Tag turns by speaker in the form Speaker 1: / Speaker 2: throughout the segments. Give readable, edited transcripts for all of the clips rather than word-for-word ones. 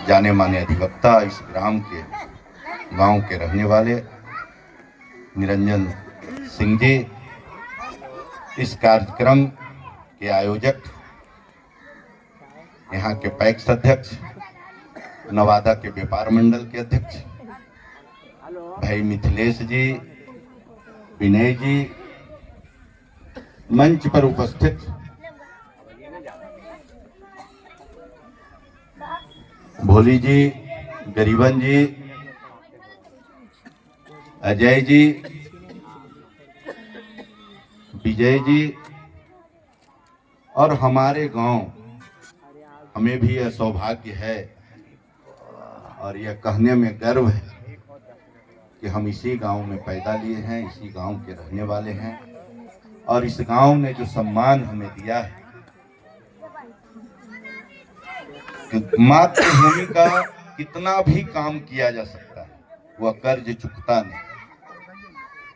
Speaker 1: जाने माने अधिवक्ता, इस ग्राम के गांव के रहने वाले निरंजन सिंह जी, इस कार्यक्रम के आयोजक, यहाँ के पैक्स अध्यक्ष, नवादा के व्यापार मंडल के अध्यक्ष भाई मिथिलेश जी, विनय जी, मंच पर उपस्थित भोली जी, गरीबन जी, अजय जी, विजय जी, और हमारे गांव, हमें भी यह सौभाग्य है और यह कहने में गर्व है कि हम इसी गांव में पैदा लिए हैं, इसी गांव के रहने वाले हैं, और इस गांव ने जो सम्मान हमें दिया है कि मातृभूमि का कितना भी काम किया जा सकता है, वह कर्ज चुकता नहीं।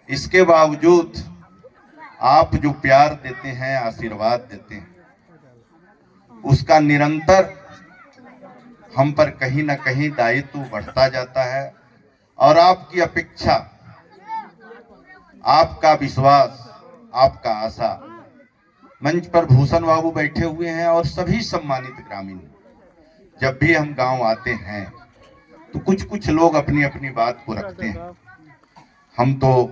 Speaker 1: इसके बावजूद आप जो प्यार देते हैं, आशीर्वाद देते हैं, उसका निरंतर हम पर कहीं ना कहीं दायित्व बढ़ता जाता है, और आपकी अपेक्षा, आपका विश्वास, आपका आशा। मंच पर भूषण बाबू बैठे हुए हैं और सभी सम्मानित ग्रामीण, जब भी हम गांव आते हैं तो कुछ कुछ लोग अपनी अपनी बात को रखते हैं। हम तो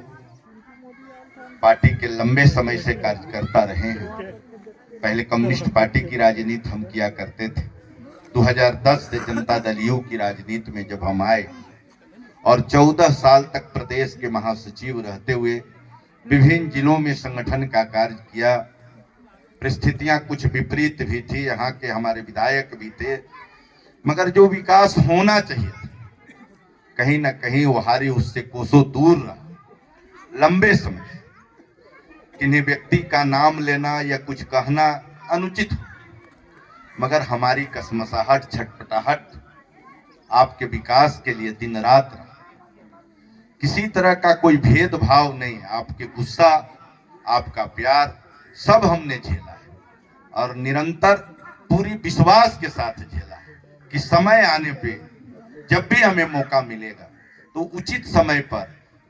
Speaker 1: पार्टी के लंबे समय से कार्यकर्ता रहे हैं। पहले कम्युनिस्ट पार्टी की राजनीति हम किया करते थे। 2010 से जनता दल यू की राजनीति में जब हम आए और 14 साल तक प्रदेश के महासचिव रहते हुए विभिन्न जिलों में संगठन का कार्य किया। परिस्थितियां कुछ विपरीत भी थी, यहाँ के हमारे विधायक भी थे, मगर जो विकास होना चाहिए था कहीं ना कहीं वो हारी उससे कोसों दूर रहा। लंबे समय किन्हीं व्यक्ति का नाम लेना या कुछ कहना अनुचित हो, मगर हमारी कसमसाहट, छटपटाहट आपके विकास के लिए दिन रात रहा। किसी तरह का कोई भेदभाव नहीं, आपके गुस्सा, आपका प्यार सब हमने झेला है और निरंतर पूरी विश्वास के साथ झेला है कि समय आने पे जब भी हमें मौका मिलेगा तो उचित समय पर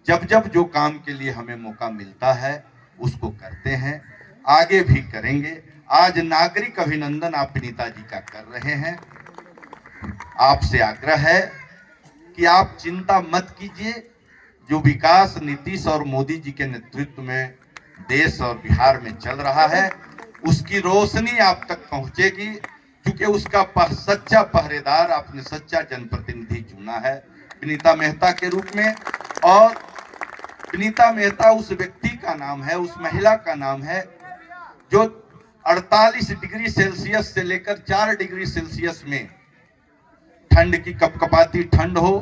Speaker 1: जब जब जो काम के लिए हमें मौका मिलता है उसको करते हैं, आगे भी करेंगे। आज नागरिक अभिनंदन आप विनीता जी का कर रहे हैं। आपसे आग्रह है कि आप चिंता मत कीजिए, जो विकास नीतीश और मोदी जी के नेतृत्व में देश और बिहार में चल रहा है उसकी रोशनी आप तक पहुंचेगी, क्योंकि उसका सच्चा पहरेदार आपने सच्चा जनप्रतिनिधि चुना है विनीता मेहता के रूप में। और विनीता मेहता उस व्यक्ति का नाम है, उस महिला का नाम है जो 48 डिग्री सेल्सियस से लेकर 4 डिग्री सेल्सियस में, ठंड की कपकपाती ठंड हो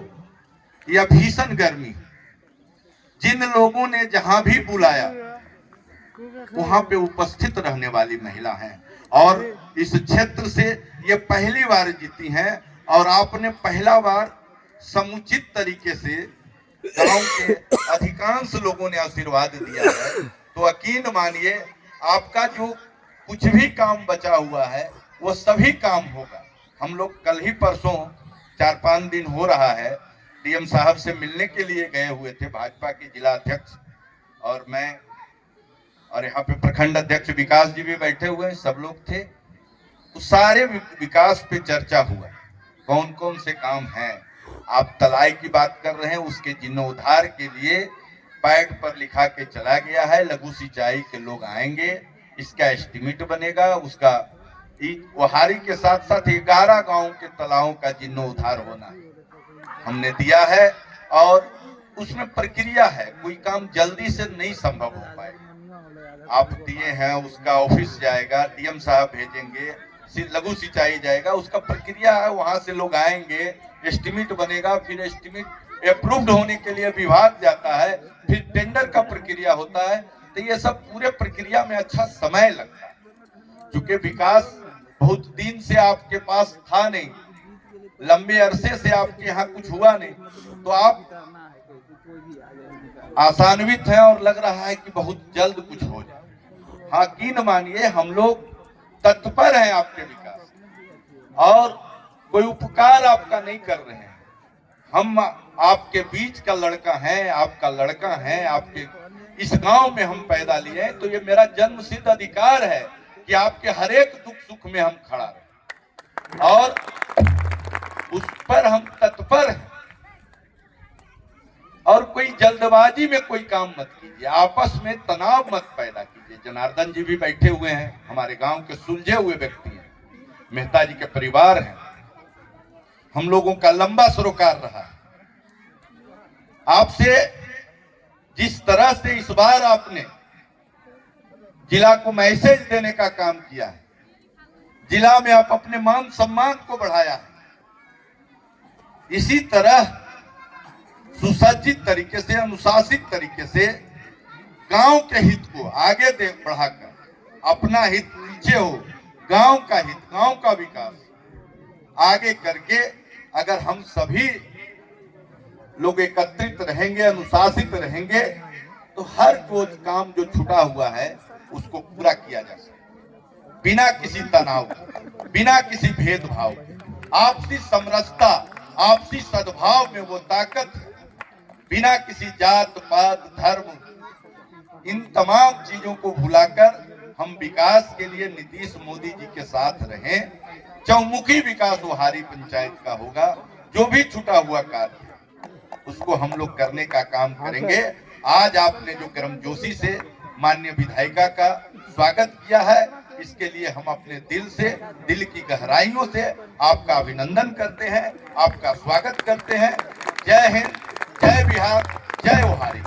Speaker 1: या भीषण गर्मी, जिन लोगों ने जहां भी बुलाया वहां पे उपस्थित रहने वाली महिला है और इस क्षेत्र से ये पहली बार जीती हैं। और आपने पहला बार समुचित तरीके से गांव के अधिकांश लोगों ने आशीर्वाद दिया है, तो यकीन मानिए आपका जो कुछ भी काम बचा हुआ है वो सभी काम होगा। हम लोग कल ही परसों 4-5 दिन हो रहा है डीएम साहब से मिलने के लिए गए हुए थे, भाजपा के जिला अध्यक्ष और मैं, और यहाँ पे प्रखंड अध्यक्ष विकास जी भी बैठे हुए हैं, सब लोग थे। तो सारे विकास पे चर्चा हुआ, कौन कौन से काम हैं। आप तलाई की बात कर रहे हैं, उसके जीर्णोद्धार के लिए पैड पर लिखा के चला गया है, लघु सिंचाई के लोग आएंगे, इसका एस्टिमेट बनेगा, उसका वहारी के साथ साथ 11 गांव के तालाबों का जीर्णोद्धार होना हमने दिया है और उसमें प्रक्रिया है, कोई काम जल्दी से नहीं संभव हो पाएगा। आप दिए हैं, उसका ऑफिस जाएगा, डीएम साहब भेजेंगे, लघु सिंचाई जाएगा, उसका प्रक्रिया है, वहां से लोग आएंगे, एस्टिमेट बनेगा, फिर एस्टिमेट अप्रूव्ड होने के लिए विभाग जाता है, फिर टेंडर का प्रक्रिया होता है। तो ये सब पूरे प्रक्रिया में अच्छा समय लगता है, क्योंकि विकास बहुत दिन से आपके पास था नहीं, लंबे अरसे से आपके यहाँ कुछ हुआ नहीं, तो आप आशान्वित हैं और लग रहा है कि बहुत जल्द कुछ हो जाए। हाँ, यकीन मानिए हम लोग तत्पर हैं आपके विकास, और कोई उपकार आपका नहीं कर रहे हैं। हम आपके बीच का लड़का है, आपका लड़का है, आपके इस गांव में हम पैदा लिए हैं, तो ये मेरा जन्मसिद्ध अधिकार है कि आपके हर एक दुख सुख में हम खड़ा रहें और उस पर हम तत्पर हैं। और कोई जल्दबाजी में कोई काम मत कीजिए, आपस में तनाव मत पैदा कीजिए। जनार्दन जी भी बैठे हुए हैं, हमारे गांव के सुलझे हुए व्यक्ति हैं, मेहता जी के परिवार हैं, हम लोगों का लंबा सरोकार रहा है। आपसे जिस तरह से इस बार आपने जिला को मैसेज देने का काम किया है, जिला में आप अपने मान सम्मान को बढ़ाया है, इसी तरह सुसज्जित तरीके से, अनुशासित तरीके से गांव के हित को आगे बढ़ाकर अपना हित पीछे हो, गांव का हित, गांव का विकास आगे करके अगर हम सभी लोग एकत्रित रहेंगे, अनुशासित रहेंगे, तो हर रोज काम जो छूटा हुआ है उसको पूरा किया जा सकता, बिना किसी तनाव, बिना किसी भेदभाव, आपसी समरसता, आपसी सद्भाव में वो ताकत, बिना किसी जात पात धर्म, इन तमाम चीजों को भुलाकर हम विकास के लिए नीतीश मोदी जी के साथ रहें। चौमुखी विकास वो हारी पंचायत का होगा, जो भी छूटा हुआ कार्य उसको हम लोग करने का काम करेंगे। आज आपने जो गर्मजोशी से माननीय विधायिका का स्वागत किया है, इसके लिए हम अपने दिल से, दिल की गहराइयों से आपका अभिनंदन करते हैं, आपका स्वागत करते हैं। जय हिंद, जय बिहार, जय ओहारी।